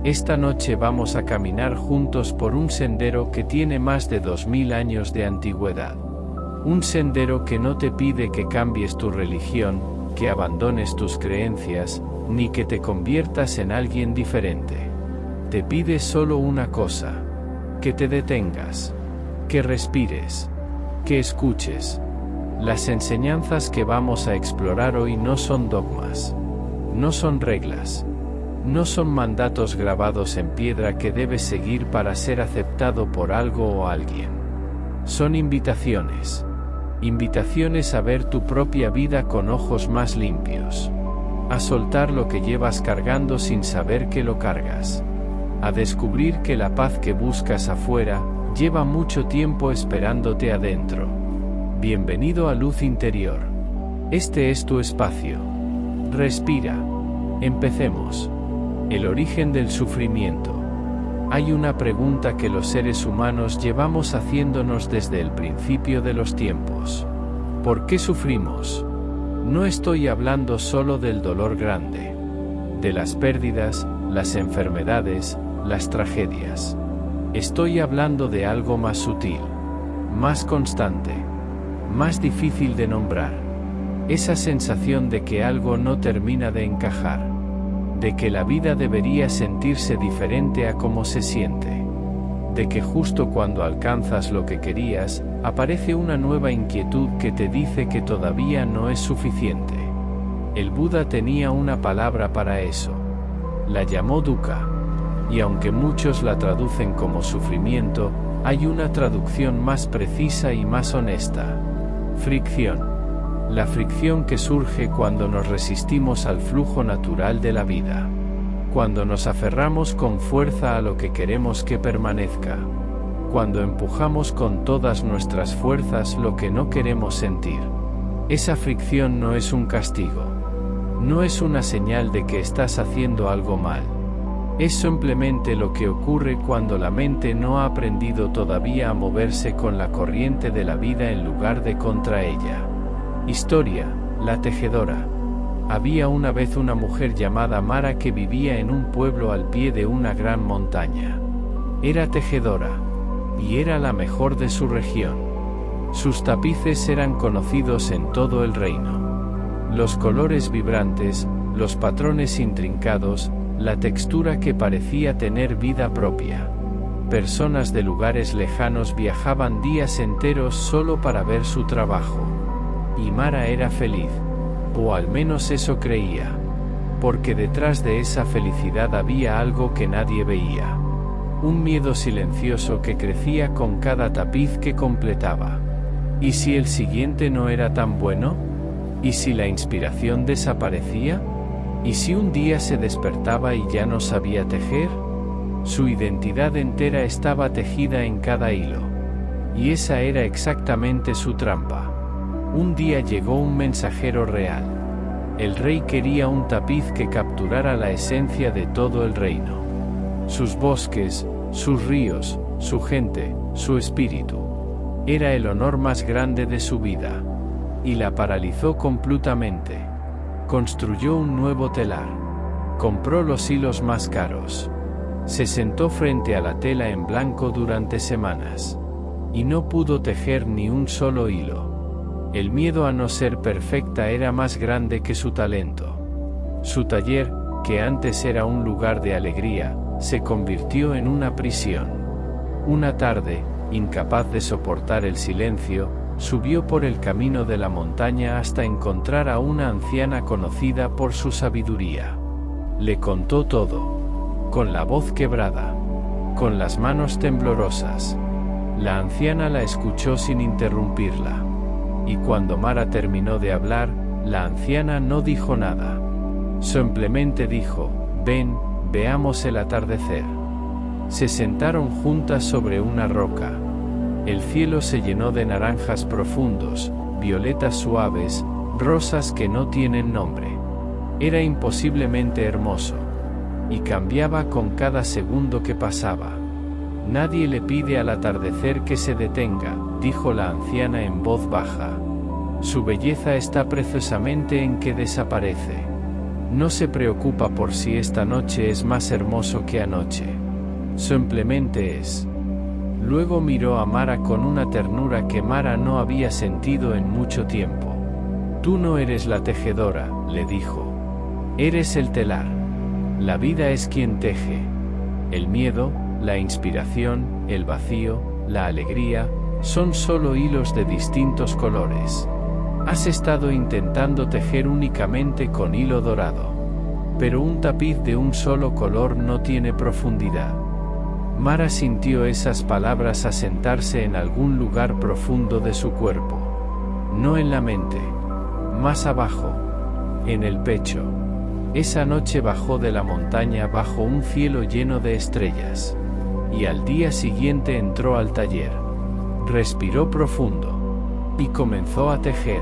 Esta noche vamos a caminar juntos por un sendero que tiene más de 2000 años de antigüedad. Un sendero que no te pide que cambies tu religión, que abandones tus creencias, ni que te conviertas en alguien diferente. Te pide solo una cosa: que te detengas, que respires, que escuches. Las enseñanzas que vamos a explorar hoy no son dogmas, no son reglas, no son mandatos grabados en piedra que debes seguir para ser aceptado por algo o alguien. Son invitaciones. Invitaciones a ver tu propia vida con ojos más limpios. A soltar lo que llevas cargando sin saber que lo cargas. A descubrir que la paz que buscas afuera lleva mucho tiempo esperándote adentro. Bienvenido a Luz Interior. Este es tu espacio. Respira. Empecemos. El origen del sufrimiento. Hay una pregunta que los seres humanos llevamos haciéndonos desde el principio de los tiempos. ¿Por qué sufrimos? No estoy hablando solo del dolor grande, de las pérdidas, las enfermedades, las tragedias. Estoy hablando de algo más sutil, más constante, más difícil de nombrar. Esa sensación de que algo no termina de encajar, de que la vida debería sentirse diferente a como se siente, de que justo cuando alcanzas lo que querías, aparece una nueva inquietud que te dice que todavía no es suficiente. El Buda tenía una palabra para eso. La llamó dukkha. Y aunque muchos la traducen como sufrimiento, hay una traducción más precisa y más honesta. Fricción. La fricción que surge cuando nos resistimos al flujo natural de la vida. Cuando nos aferramos con fuerza a lo que queremos que permanezca. Cuando empujamos con todas nuestras fuerzas lo que no queremos sentir. Esa fricción no es un castigo. No es una señal de que estás haciendo algo mal. Es simplemente lo que ocurre cuando la mente no ha aprendido todavía a moverse con la corriente de la vida en lugar de contra ella. Historia: la tejedora. Había una vez una mujer llamada Mara que vivía en un pueblo al pie de una gran montaña. Era tejedora, y era la mejor de su región. Sus tapices eran conocidos en todo el reino. Los colores vibrantes, los patrones intrincados, la textura que parecía tener vida propia. Personas de lugares lejanos viajaban días enteros solo para ver su trabajo. Y Mara era feliz, o al menos eso creía, porque detrás de esa felicidad había algo que nadie veía. Un miedo silencioso que crecía con cada tapiz que completaba. ¿Y si el siguiente no era tan bueno? ¿Y si la inspiración desaparecía? ¿Y si un día se despertaba y ya no sabía tejer? Su identidad entera estaba tejida en cada hilo. Y esa era exactamente su trampa. Un día llegó un mensajero real. El rey quería un tapiz que capturara la esencia de todo el reino. Sus bosques, sus ríos, su gente, su espíritu. Era el honor más grande de su vida. Y la paralizó completamente. Construyó un nuevo telar. Compró los hilos más caros. Se sentó frente a la tela en blanco durante semanas. Y no pudo tejer ni un solo hilo. El miedo a no ser perfecta era más grande que su talento. Su taller, que antes era un lugar de alegría, se convirtió en una prisión. Una tarde, incapaz de soportar el silencio, subió por el camino de la montaña hasta encontrar a una anciana conocida por su sabiduría. Le contó todo, con la voz quebrada, con las manos temblorosas. La anciana la escuchó sin interrumpirla. Y cuando Mara terminó de hablar, la anciana no dijo nada. Simplemente dijo: «Ven, veamos el atardecer». Se sentaron juntas sobre una roca. El cielo se llenó de naranjas profundos, violetas suaves, rosas que no tienen nombre. Era imposiblemente hermoso. Y cambiaba con cada segundo que pasaba. «Nadie le pide al atardecer que se detenga», dijo la anciana en voz baja. «Su belleza está precisamente en que desaparece. No se preocupa por si esta noche es más hermoso que anoche. Simplemente es. Luego miró a Mara con una ternura que Mara no había sentido en mucho tiempo. Tú no eres la tejedora, le dijo. Eres el telar. La vida es quien teje. El miedo, la inspiración, el vacío, la alegría, son solo hilos de distintos colores. Has estado intentando tejer únicamente con hilo dorado. Pero un tapiz de un solo color no tiene profundidad. Mara sintió esas palabras asentarse en algún lugar profundo de su cuerpo. No en la mente. Más abajo. En el pecho. Esa noche bajó de la montaña bajo un cielo lleno de estrellas. Y al día siguiente entró al taller. Respiró profundo. Y comenzó a tejer.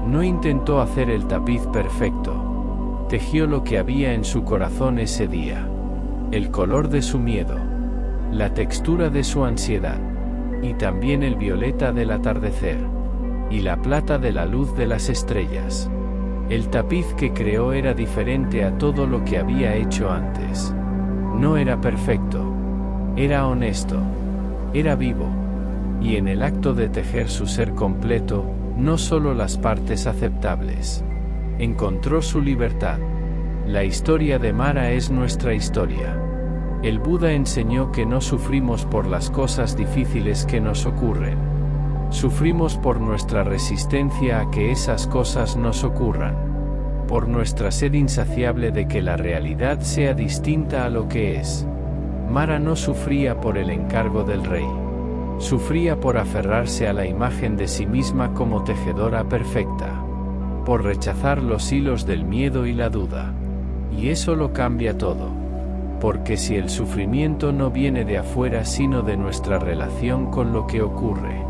No intentó hacer el tapiz perfecto. Tejió lo que había en su corazón ese día. El color de su miedo. La textura de su ansiedad. Y también el violeta del atardecer. Y la plata de la luz de las estrellas. El tapiz que creó era diferente a todo lo que había hecho antes. No era perfecto. Era honesto. Era vivo. Y en el acto de tejer su ser completo, no solo las partes aceptables. Encontró su libertad. La historia de Mara es nuestra historia. El Buda enseñó que no sufrimos por las cosas difíciles que nos ocurren. Sufrimos por nuestra resistencia a que esas cosas nos ocurran. Por nuestra sed insaciable de que la realidad sea distinta a lo que es. Mara no sufría por el encargo del rey. Sufría por aferrarse a la imagen de sí misma como tejedora perfecta. Por rechazar los hilos del miedo y la duda. Y eso lo cambia todo. Porque si el sufrimiento no viene de afuera sino de nuestra relación con lo que ocurre,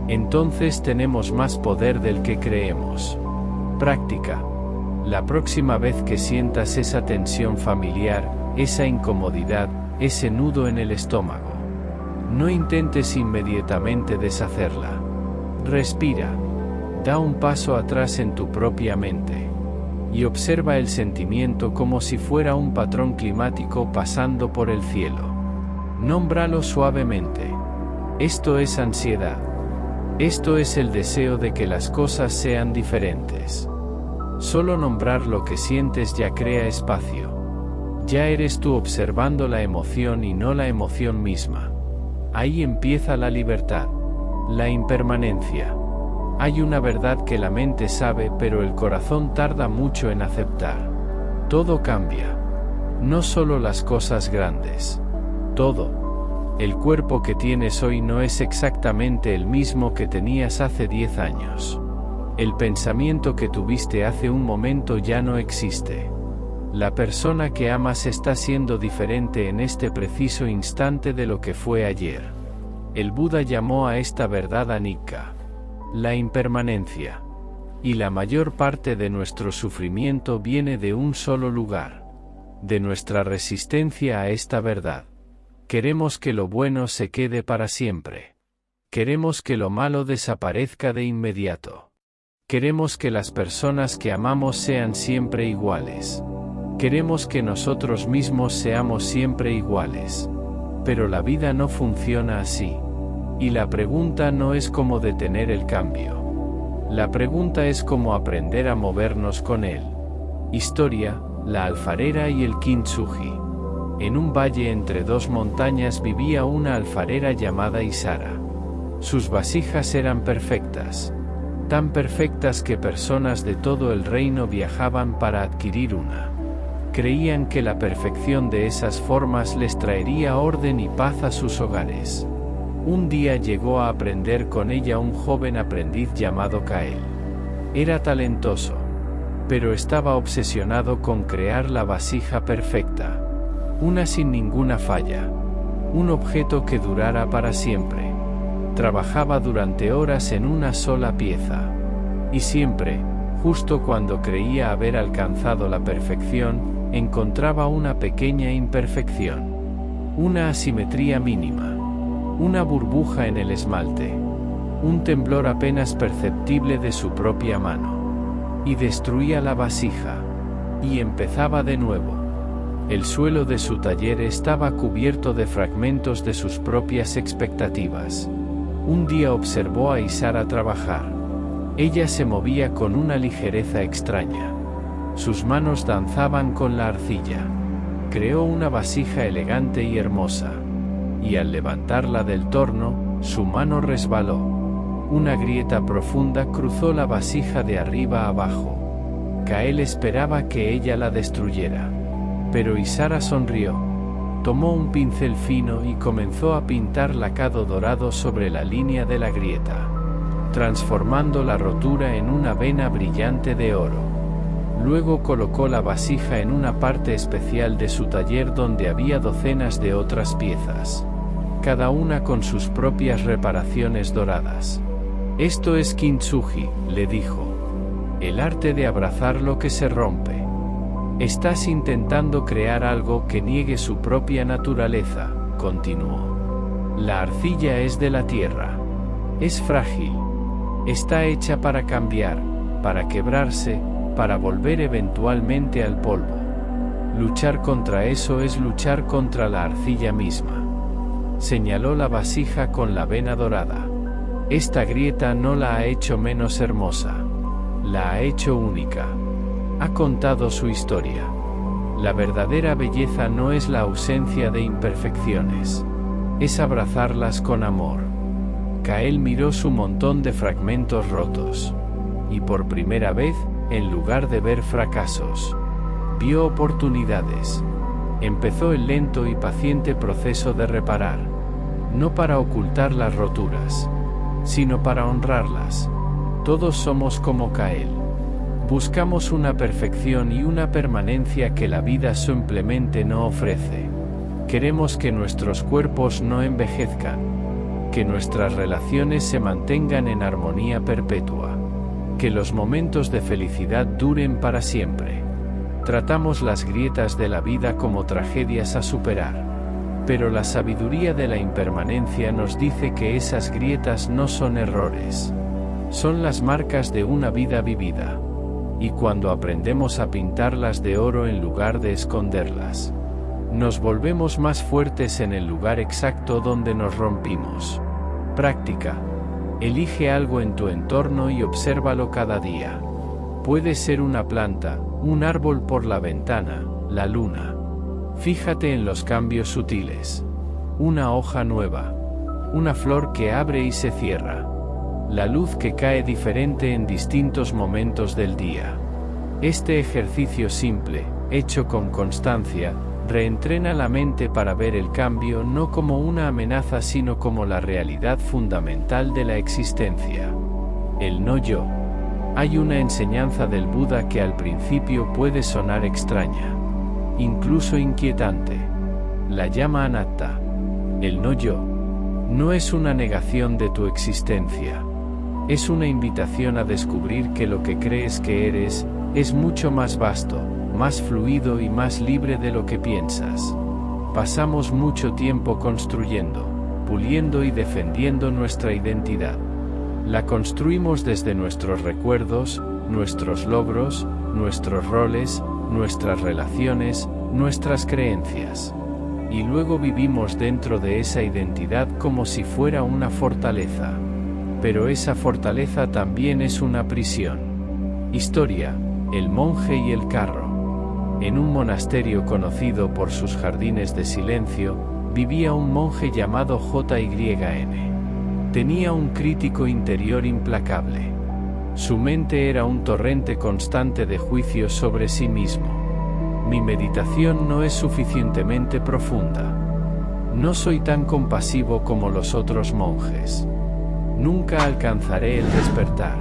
entonces tenemos más poder del que creemos. Práctica. La próxima vez que sientas esa tensión familiar, esa incomodidad, ese nudo en el estómago, no intentes inmediatamente deshacerla. Respira. Da un paso atrás en tu propia mente. Y observa el sentimiento como si fuera un patrón climático pasando por el cielo. Nómbralo suavemente. Esto es ansiedad. Esto es el deseo de que las cosas sean diferentes. Solo nombrar lo que sientes ya crea espacio. Ya eres tú observando la emoción y no la emoción misma. Ahí empieza la libertad. La impermanencia. Hay una verdad que la mente sabe pero el corazón tarda mucho en aceptar. Todo cambia. No solo las cosas grandes. Todo. El cuerpo que tienes hoy no es exactamente el mismo que tenías hace 10 años. El pensamiento que tuviste hace un momento ya no existe. La persona que amas está siendo diferente en este preciso instante de lo que fue ayer. El Buda llamó a esta verdad anicca. La impermanencia. Y la mayor parte de nuestro sufrimiento viene de un solo lugar. De nuestra resistencia a esta verdad. Queremos que lo bueno se quede para siempre. Queremos que lo malo desaparezca de inmediato. Queremos que las personas que amamos sean siempre iguales. Queremos que nosotros mismos seamos siempre iguales. Pero la vida no funciona así. Y la pregunta no es cómo detener el cambio. La pregunta es cómo aprender a movernos con él. Historia, la alfarera y el kintsugi. En un valle entre dos montañas vivía una alfarera llamada Isara. Sus vasijas eran perfectas. Tan perfectas que personas de todo el reino viajaban para adquirir una. Creían que la perfección de esas formas les traería orden y paz a sus hogares. Un día llegó a aprender con ella un joven aprendiz llamado Kael. Era talentoso, pero estaba obsesionado con crear la vasija perfecta. Una sin ninguna falla. Un objeto que durara para siempre. Trabajaba durante horas en una sola pieza. Y siempre, justo cuando creía haber alcanzado la perfección, encontraba una pequeña imperfección. Una asimetría mínima. Una burbuja en el esmalte. Un temblor apenas perceptible de su propia mano. Y destruía la vasija. Y empezaba de nuevo. El suelo de su taller estaba cubierto de fragmentos de sus propias expectativas. Un día observó a Isara trabajar. Ella se movía con una ligereza extraña. Sus manos danzaban con la arcilla. Creó una vasija elegante y hermosa. Y al levantarla del torno, su mano resbaló. Una grieta profunda cruzó la vasija de arriba a abajo. Kael esperaba que ella la destruyera. Pero Isara sonrió. Tomó un pincel fino y comenzó a pintar lacado dorado sobre la línea de la grieta, transformando la rotura en una vena brillante de oro. Luego colocó la vasija en una parte especial de su taller donde había docenas de otras piezas, cada una con sus propias reparaciones doradas. «Esto es kintsugi», le dijo. «El arte de abrazar lo que se rompe. Estás intentando crear algo que niegue su propia naturaleza», continuó. «La arcilla es de la tierra. Es frágil. Está hecha para cambiar, para quebrarse, para volver eventualmente al polvo. Luchar contra eso es luchar contra la arcilla misma». Señaló la vasija con la vena dorada. «Esta grieta no la ha hecho menos hermosa. La ha hecho única». Ha contado su historia. La verdadera belleza no es la ausencia de imperfecciones. Es abrazarlas con amor. Kael miró su montón de fragmentos rotos. Y por primera vez, en lugar de ver fracasos, vio oportunidades. Empezó el lento y paciente proceso de reparar. No para ocultar las roturas, sino para honrarlas. Todos somos como Kael. Buscamos una perfección y una permanencia que la vida simplemente no ofrece. Queremos que nuestros cuerpos no envejezcan, que nuestras relaciones se mantengan en armonía perpetua, que los momentos de felicidad duren para siempre. Tratamos las grietas de la vida como tragedias a superar. Pero la sabiduría de la impermanencia nos dice que esas grietas no son errores. Son las marcas de una vida vivida. Y cuando aprendemos a pintarlas de oro en lugar de esconderlas, nos volvemos más fuertes en el lugar exacto donde nos rompimos. Práctica. Elige algo en tu entorno y obsérvalo cada día. Puede ser una planta, un árbol por la ventana, la luna. Fíjate en los cambios sutiles. Una hoja nueva. Una flor que abre y se cierra. La luz que cae diferente en distintos momentos del día. Este ejercicio simple, hecho con constancia, reentrena la mente para ver el cambio no como una amenaza sino como la realidad fundamental de la existencia. El no yo. Hay una enseñanza del Buda que al principio puede sonar extraña, incluso inquietante. La llama anatta. El no yo. No es una negación de tu existencia. Es una invitación a descubrir que lo que crees que eres, es mucho más vasto, más fluido y más libre de lo que piensas. Pasamos mucho tiempo construyendo, puliendo y defendiendo nuestra identidad. La construimos desde nuestros recuerdos, nuestros logros, nuestros roles, nuestras relaciones, nuestras creencias. Y luego vivimos dentro de esa identidad como si fuera una fortaleza. Pero esa fortaleza también es una prisión. Historia: el monje y el carro. En un monasterio conocido por sus jardines de silencio, vivía un monje llamado JYN. Tenía un crítico interior implacable. Su mente era un torrente constante de juicios sobre sí mismo. Mi meditación no es suficientemente profunda. No soy tan compasivo como los otros monjes. Nunca alcanzaré el despertar.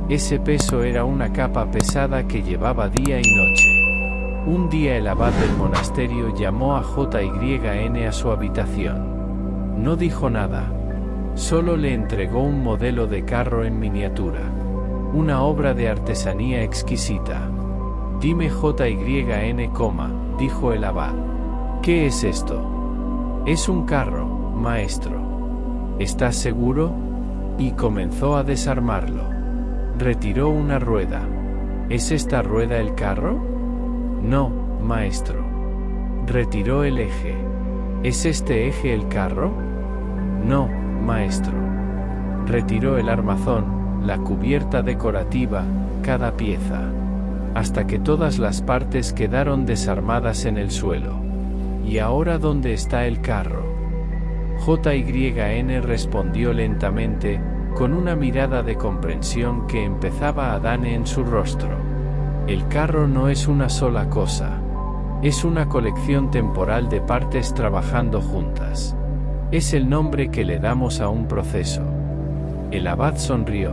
Ese peso era una capa pesada que llevaba día y noche. Un día el abad del monasterio llamó a JYN a su habitación. No dijo nada. Solo le entregó un modelo de carro en miniatura. Una obra de artesanía exquisita. Dime JYN, dijo el abad. ¿Qué es esto? Es un carro, maestro. ¿Estás seguro? Y comenzó a desarmarlo. Retiró una rueda. ¿Es esta rueda el carro? No, maestro. Retiró el eje. ¿Es este eje el carro? No, maestro. Retiró el armazón, la cubierta decorativa, cada pieza, hasta que todas las partes quedaron desarmadas en el suelo. ¿Y ahora dónde está el carro? JYN respondió lentamente, con una mirada de comprensión que empezaba a darle en su rostro. El carro no es una sola cosa. Es una colección temporal de partes trabajando juntas. Es el nombre que le damos a un proceso. El abad sonrió.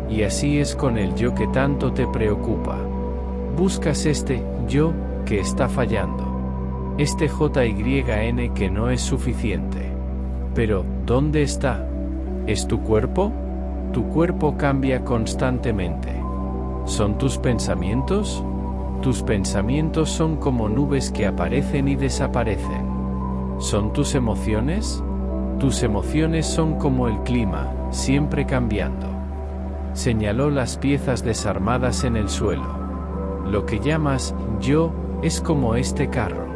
Y así es con el yo que tanto te preocupa. Buscas este yo que está fallando. Este JYN que no es suficiente. Pero, ¿dónde está? ¿Es tu cuerpo? Tu cuerpo cambia constantemente. ¿Son tus pensamientos? Tus pensamientos son como nubes que aparecen y desaparecen. ¿Son tus emociones? Tus emociones son como el clima, siempre cambiando. Señaló las piezas desarmadas en el suelo. Lo que llamas yo es como este carro.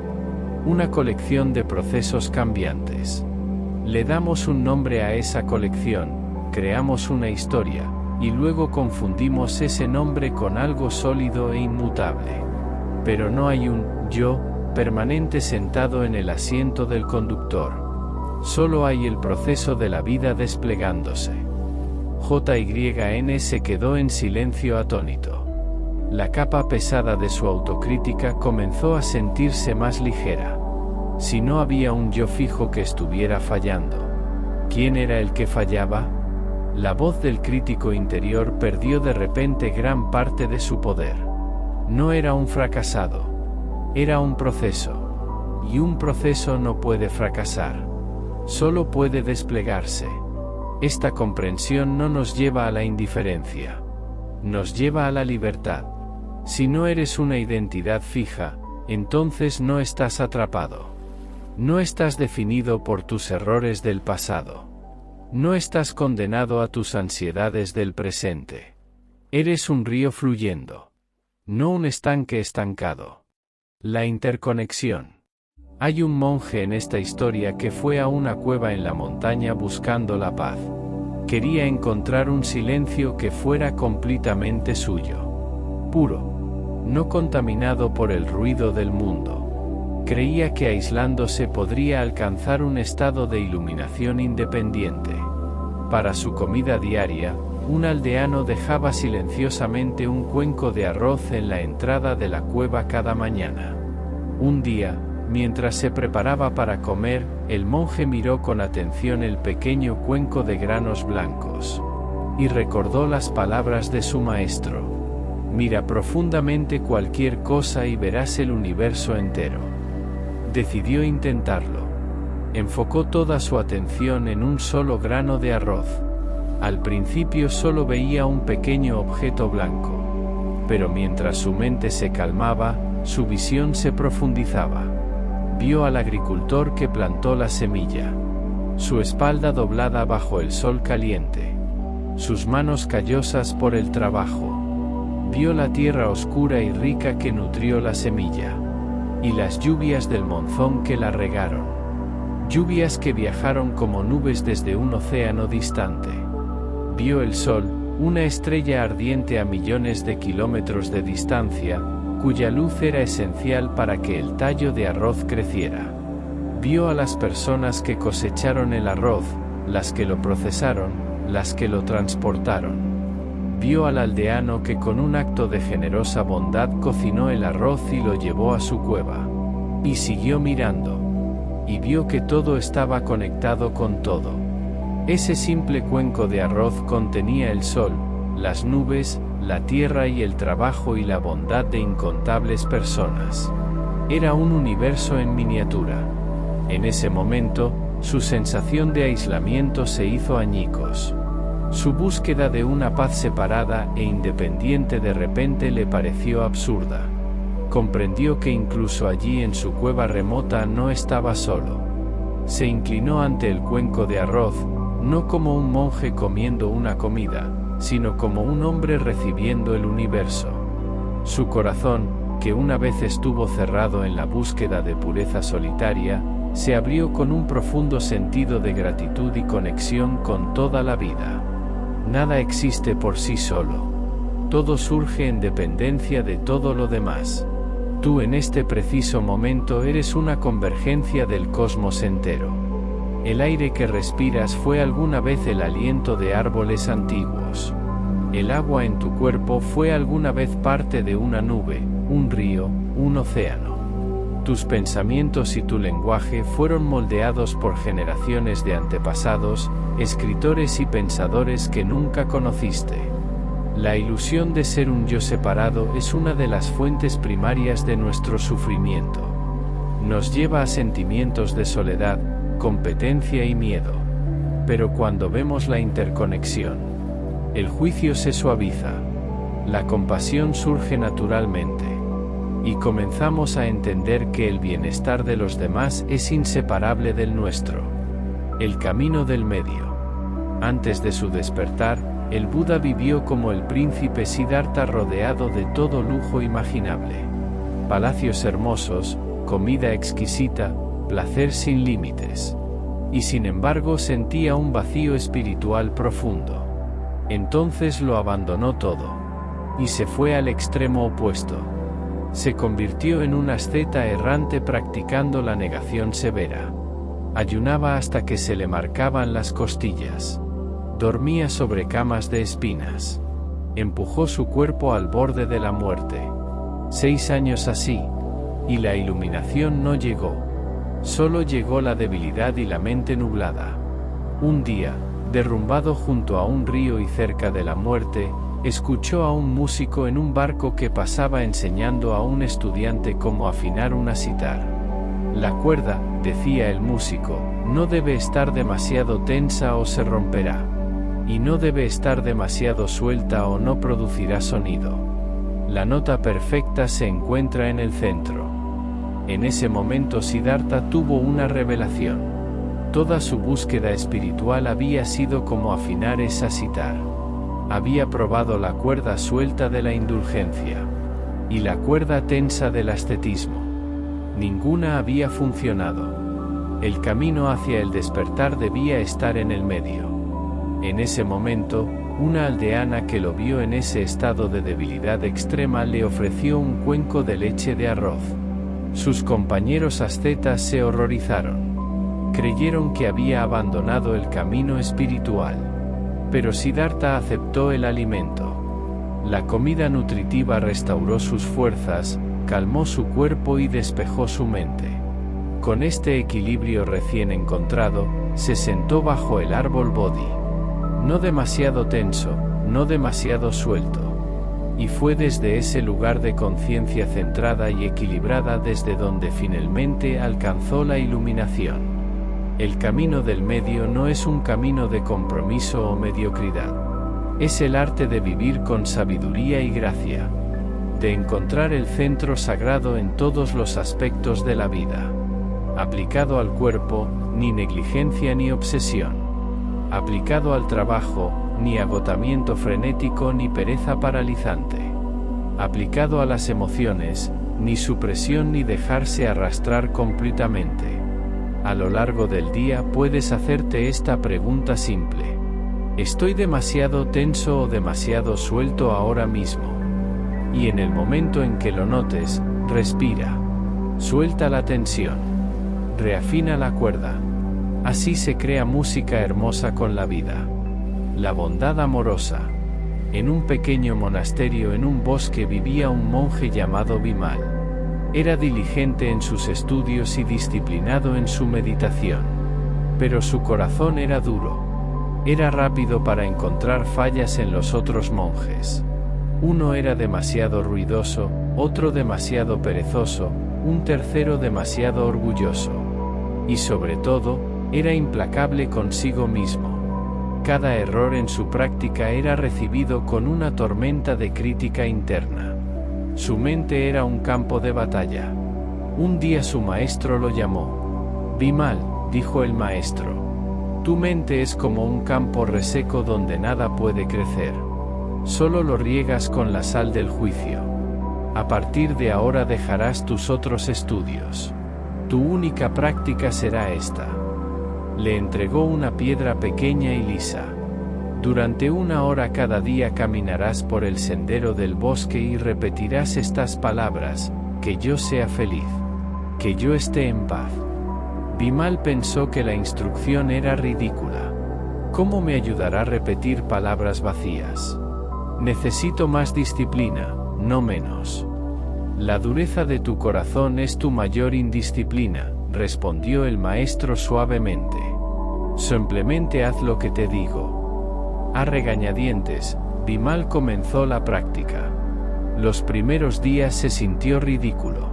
Una colección de procesos cambiantes. Le damos un nombre a esa colección, creamos una historia, y luego confundimos ese nombre con algo sólido e inmutable. Pero no hay un yo permanente sentado en el asiento del conductor. Solo hay el proceso de la vida desplegándose. JYN se quedó en silencio atónito. La capa pesada de su autocrítica comenzó a sentirse más ligera. Si no había un yo fijo que estuviera fallando, ¿quién era el que fallaba? La voz del crítico interior perdió de repente gran parte de su poder. No era un fracasado. Era un proceso. Y un proceso no puede fracasar. Solo puede desplegarse. Esta comprensión no nos lleva a la indiferencia. Nos lleva a la libertad. Si no eres una identidad fija, entonces no estás atrapado. No estás definido por tus errores del pasado. No estás condenado a tus ansiedades del presente. Eres un río fluyendo. No un estanque estancado. La interconexión. Hay un monje en esta historia que fue a una cueva en la montaña buscando la paz. Quería encontrar un silencio que fuera completamente suyo. Puro. No contaminado por el ruido del mundo. Creía que aislándose podría alcanzar un estado de iluminación independiente. Para su comida diaria, un aldeano dejaba silenciosamente un cuenco de arroz en la entrada de la cueva cada mañana. Un día, mientras se preparaba para comer, el monje miró con atención el pequeño cuenco de granos blancos. Y recordó las palabras de su maestro. Mira profundamente cualquier cosa y verás el universo entero. Decidió intentarlo. Enfocó toda su atención en un solo grano de arroz. Al principio solo veía un pequeño objeto blanco. Pero mientras su mente se calmaba, su visión se profundizaba. Vio al agricultor que plantó la semilla. Su espalda doblada bajo el sol caliente. Sus manos callosas por el trabajo. Vio la tierra oscura y rica que nutrió la semilla. Y las lluvias del monzón que la regaron. Lluvias que viajaron como nubes desde un océano distante. Vio el sol, una estrella ardiente a millones de kilómetros de distancia, cuya luz era esencial para que el tallo de arroz creciera. Vio a las personas que cosecharon el arroz, las que lo procesaron, las que lo transportaron. Vio al aldeano que con un acto de generosa bondad cocinó el arroz y lo llevó a su cueva. Y siguió mirando. Y vio que todo estaba conectado con todo. Ese simple cuenco de arroz contenía el sol, las nubes, la tierra y el trabajo y la bondad de incontables personas. Era un universo en miniatura. En ese momento, su sensación de aislamiento se hizo añicos. Su búsqueda de una paz separada e independiente de repente le pareció absurda. Comprendió que incluso allí en su cueva remota no estaba solo. Se inclinó ante el cuenco de arroz, no como un monje comiendo una comida, sino como un hombre recibiendo el universo. Su corazón, que una vez estuvo cerrado en la búsqueda de pureza solitaria, se abrió con un profundo sentido de gratitud y conexión con toda la vida. Nada existe por sí solo. Todo surge en dependencia de todo lo demás. Tú en este preciso momento eres una convergencia del cosmos entero. El aire que respiras fue alguna vez el aliento de árboles antiguos. El agua en tu cuerpo fue alguna vez parte de una nube, un río, un océano. Tus pensamientos y tu lenguaje fueron moldeados por generaciones de antepasados, escritores y pensadores que nunca conociste. La ilusión de ser un yo separado es una de las fuentes primarias de nuestro sufrimiento. Nos lleva a sentimientos de soledad, competencia y miedo. Pero cuando vemos la interconexión, el juicio se suaviza. La compasión surge naturalmente. Y comenzamos a entender que el bienestar de los demás es inseparable del nuestro. El camino del medio. Antes de su despertar, el Buda vivió como el príncipe Siddhartha rodeado de todo lujo imaginable. Palacios hermosos, comida exquisita, placer sin límites. Y sin embargo sentía un vacío espiritual profundo. Entonces lo abandonó todo. Y se fue al extremo opuesto. Se convirtió en un asceta errante practicando la negación severa. Ayunaba hasta que se le marcaban las costillas. Dormía sobre camas de espinas. Empujó su cuerpo al borde de la muerte. 6 años así. Y la iluminación no llegó. Solo llegó la debilidad y la mente nublada. Un día, derrumbado junto a un río y cerca de la muerte, escuchó a un músico en un barco que pasaba enseñando a un estudiante cómo afinar una sitar. La cuerda, decía el músico, no debe estar demasiado tensa o se romperá. Y no debe estar demasiado suelta o no producirá sonido. La nota perfecta se encuentra en el centro. En ese momento Siddhartha tuvo una revelación. Toda su búsqueda espiritual había sido como afinar esa sitar. Había probado la cuerda suelta de la indulgencia y la cuerda tensa del ascetismo. Ninguna había funcionado. El camino hacia el despertar debía estar en el medio. En ese momento, una aldeana que lo vio en ese estado de debilidad extrema le ofreció un cuenco de leche de arroz. Sus compañeros ascetas se horrorizaron. Creyeron que había abandonado el camino espiritual. Pero Siddhartha aceptó el alimento. La comida nutritiva restauró sus fuerzas, calmó su cuerpo y despejó su mente. Con este equilibrio recién encontrado, se sentó bajo el árbol Bodhi. No demasiado tenso, no demasiado suelto. Y fue desde ese lugar de conciencia centrada y equilibrada desde donde finalmente alcanzó la iluminación. El camino del medio no es un camino de compromiso o mediocridad. Es el arte de vivir con sabiduría y gracia. De encontrar el centro sagrado en todos los aspectos de la vida. Aplicado al cuerpo, ni negligencia ni obsesión. Aplicado al trabajo, ni agotamiento frenético ni pereza paralizante. Aplicado a las emociones, ni supresión ni dejarse arrastrar completamente. A lo largo del día puedes hacerte esta pregunta simple. ¿Estoy demasiado tenso o demasiado suelto ahora mismo? Y en el momento en que lo notes, respira. Suelta la tensión. Reafina la cuerda. Así se crea música hermosa con la vida. La bondad amorosa. En un pequeño monasterio en un bosque vivía un monje llamado Bimal. Era diligente en sus estudios y disciplinado en su meditación. Pero su corazón era duro. Era rápido para encontrar fallas en los otros monjes. Uno era demasiado ruidoso, otro demasiado perezoso, un tercero demasiado orgulloso. Y sobre todo, era implacable consigo mismo. Cada error en su práctica era recibido con una tormenta de crítica interna. Su mente era un campo de batalla. Un día su maestro lo llamó. Bimal, dijo el maestro. Tu mente es como un campo reseco donde nada puede crecer. Solo lo riegas con la sal del juicio. A partir de ahora dejarás tus otros estudios. Tu única práctica será esta. Le entregó una piedra pequeña y lisa. Durante 1 hora cada día caminarás por el sendero del bosque y repetirás estas palabras: que yo sea feliz, que yo esté en paz. Bimal pensó que la instrucción era ridícula. ¿Cómo me ayudará a repetir palabras vacías? Necesito más disciplina, no menos. La dureza de tu corazón es tu mayor indisciplina, respondió el maestro suavemente. Simplemente haz lo que te digo. A regañadientes, Bimal comenzó la práctica. Los primeros días se sintió ridículo.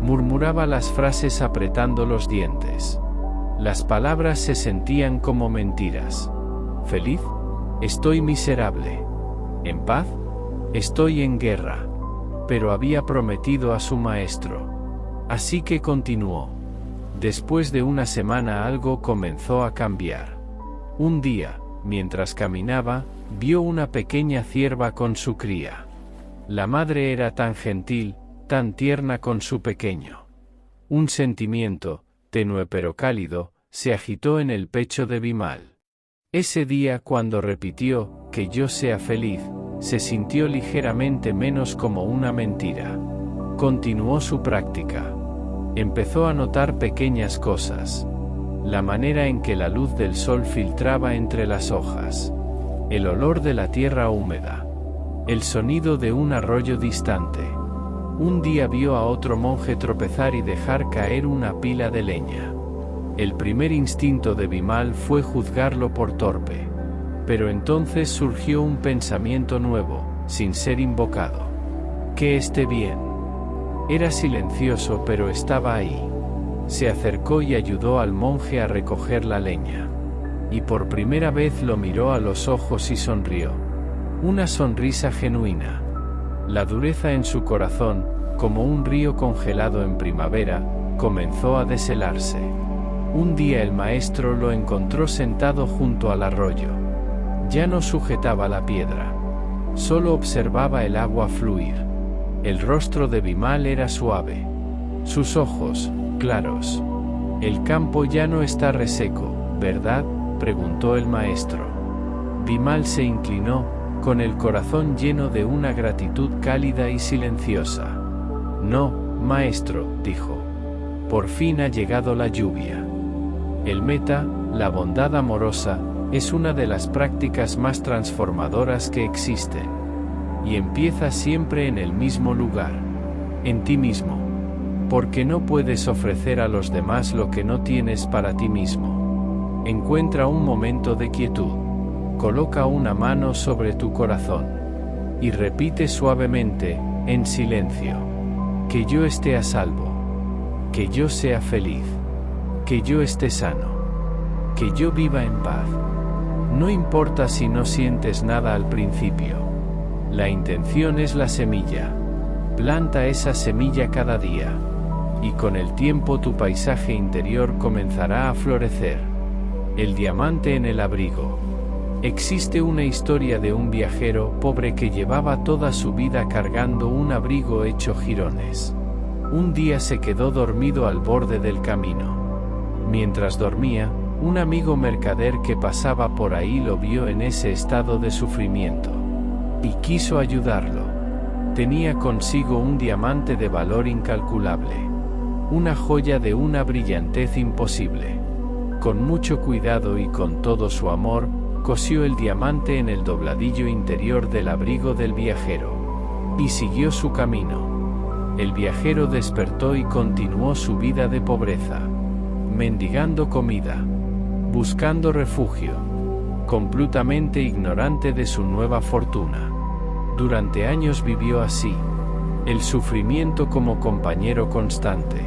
Murmuraba las frases apretando los dientes. Las palabras se sentían como mentiras. ¿Feliz? Estoy miserable. ¿En paz? Estoy en guerra. Pero había prometido a su maestro. Así que continuó. Después de 1 semana algo comenzó a cambiar. Un día, mientras caminaba, vio una pequeña cierva con su cría. La madre era tan gentil, tan tierna con su pequeño. Un sentimiento, tenue pero cálido, se agitó en el pecho de Bimal. Ese día, cuando repitió, que yo sea feliz, se sintió ligeramente menos como una mentira. Continuó su práctica. Empezó a notar pequeñas cosas. La manera en que la luz del sol filtraba entre las hojas. El olor de la tierra húmeda. El sonido de un arroyo distante. Un día vio a otro monje tropezar y dejar caer una pila de leña. El primer instinto de Bimal fue juzgarlo por torpe. Pero entonces surgió un pensamiento nuevo, sin ser invocado. Que esté bien. Era silencioso pero estaba ahí. Se acercó y ayudó al monje a recoger la leña. Y por primera vez lo miró a los ojos y sonrió. Una sonrisa genuina. La dureza en su corazón, como un río congelado en primavera, comenzó a deshelarse. Un día el maestro lo encontró sentado junto al arroyo. Ya no sujetaba la piedra. Solo observaba el agua fluir. El rostro de Bimal era suave. Sus ojos, claros. El campo ya no está reseco, ¿verdad?, preguntó el maestro. Bimal se inclinó, con el corazón lleno de una gratitud cálida y silenciosa. No, maestro, dijo. Por fin ha llegado la lluvia. El metta, la bondad amorosa, es una de las prácticas más transformadoras que existen. Y empieza siempre en el mismo lugar. En ti mismo. Porque no puedes ofrecer a los demás lo que no tienes para ti mismo. Encuentra un momento de quietud. Coloca una mano sobre tu corazón. Y repite suavemente, en silencio. Que yo esté a salvo. Que yo sea feliz. Que yo esté sano. Que yo viva en paz. No importa si no sientes nada al principio. La intención es la semilla. Planta esa semilla cada día. Y con el tiempo tu paisaje interior comenzará a florecer. El diamante en el abrigo. Existe una historia de un viajero pobre que llevaba toda su vida cargando un abrigo hecho jirones. Un día se quedó dormido al borde del camino. Mientras dormía, un amigo mercader que pasaba por ahí lo vio en ese estado de sufrimiento. Y quiso ayudarlo. Tenía consigo un diamante de valor incalculable. Una joya de una brillantez imposible. Con mucho cuidado y con todo su amor, cosió el diamante en el dobladillo interior del abrigo del viajero. Y siguió su camino. El viajero despertó y continuó su vida de pobreza. Mendigando comida. Buscando refugio. Completamente ignorante de su nueva fortuna. Durante años vivió así. El sufrimiento como compañero constante.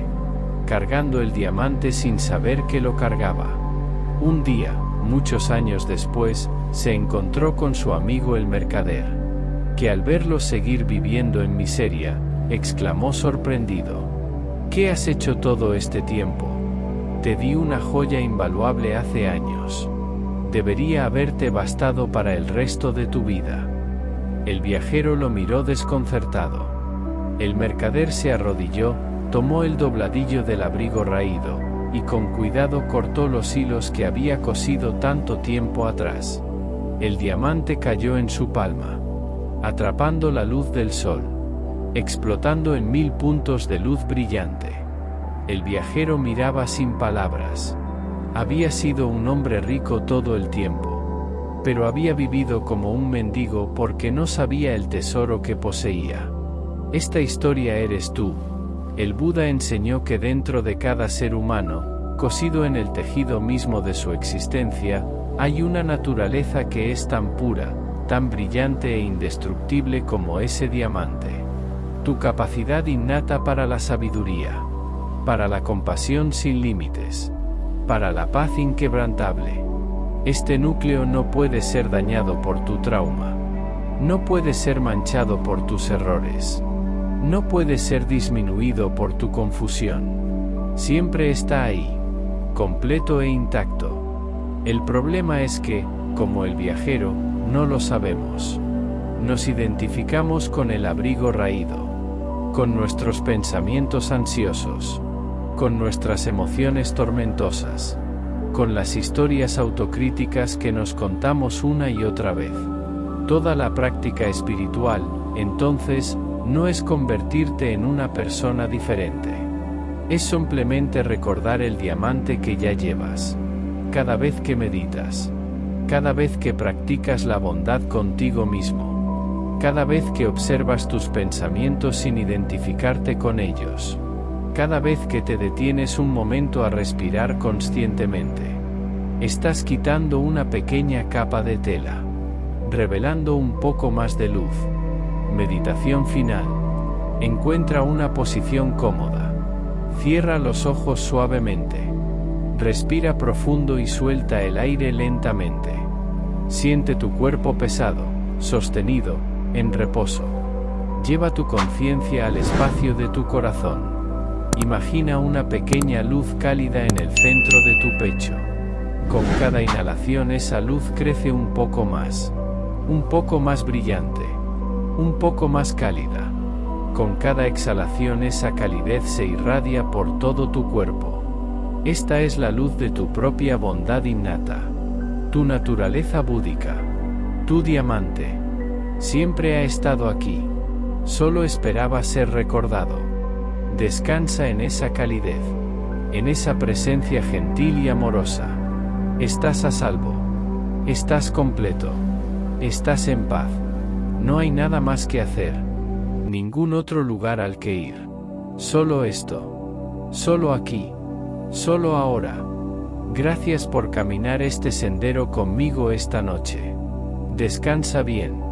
Cargando el diamante sin saber que lo cargaba. Un día, muchos años después, se encontró con su amigo el mercader, que al verlo seguir viviendo en miseria, exclamó sorprendido: ¿Qué has hecho todo este tiempo? Te di una joya invaluable hace años. Debería haberte bastado para el resto de tu vida. El viajero lo miró desconcertado. El mercader se arrodilló, tomó el dobladillo del abrigo raído, y con cuidado cortó los hilos que había cosido tanto tiempo atrás. El diamante cayó en su palma, atrapando la luz del sol, explotando en 1000 puntos de luz brillante. El viajero miraba sin palabras. Había sido un hombre rico todo el tiempo, pero había vivido como un mendigo porque no sabía el tesoro que poseía. Esta historia eres tú. El Buda enseñó que dentro de cada ser humano, cosido en el tejido mismo de su existencia, hay una naturaleza que es tan pura, tan brillante e indestructible como ese diamante. Tu capacidad innata para la sabiduría, para la compasión sin límites, para la paz inquebrantable. Este núcleo no puede ser dañado por tu trauma. No puede ser manchado por tus errores. No puede ser disminuido por tu confusión. Siempre está ahí, completo e intacto. El problema es que, como el viajero, no lo sabemos. Nos identificamos con el abrigo raído, con nuestros pensamientos ansiosos, con nuestras emociones tormentosas, con las historias autocríticas que nos contamos una y otra vez. Toda la práctica espiritual, entonces, no es convertirte en una persona diferente. Es simplemente recordar el diamante que ya llevas. Cada vez que meditas, cada vez que practicas la bondad contigo mismo, cada vez que observas tus pensamientos sin identificarte con ellos, cada vez que te detienes un momento a respirar conscientemente, estás quitando una pequeña capa de tela, revelando un poco más de luz. Meditación final. Encuentra una posición cómoda. Cierra los ojos suavemente. Respira profundo y suelta el aire lentamente. Siente tu cuerpo pesado, sostenido, en reposo. Lleva tu conciencia al espacio de tu corazón. Imagina una pequeña luz cálida en el centro de tu pecho. Con cada inhalación esa luz crece un poco más brillante, un poco más cálida. Con cada exhalación esa calidez se irradia por todo tu cuerpo. Esta es la luz de tu propia bondad innata, tu naturaleza búdica, tu diamante. Siempre ha estado aquí, solo esperaba ser recordado. Descansa en esa calidez, en esa presencia gentil y amorosa. Estás a salvo, estás completo, estás en paz. No hay nada más que hacer, ningún otro lugar al que ir. Solo esto, solo aquí, solo ahora. Gracias por caminar este sendero conmigo esta noche. Descansa bien.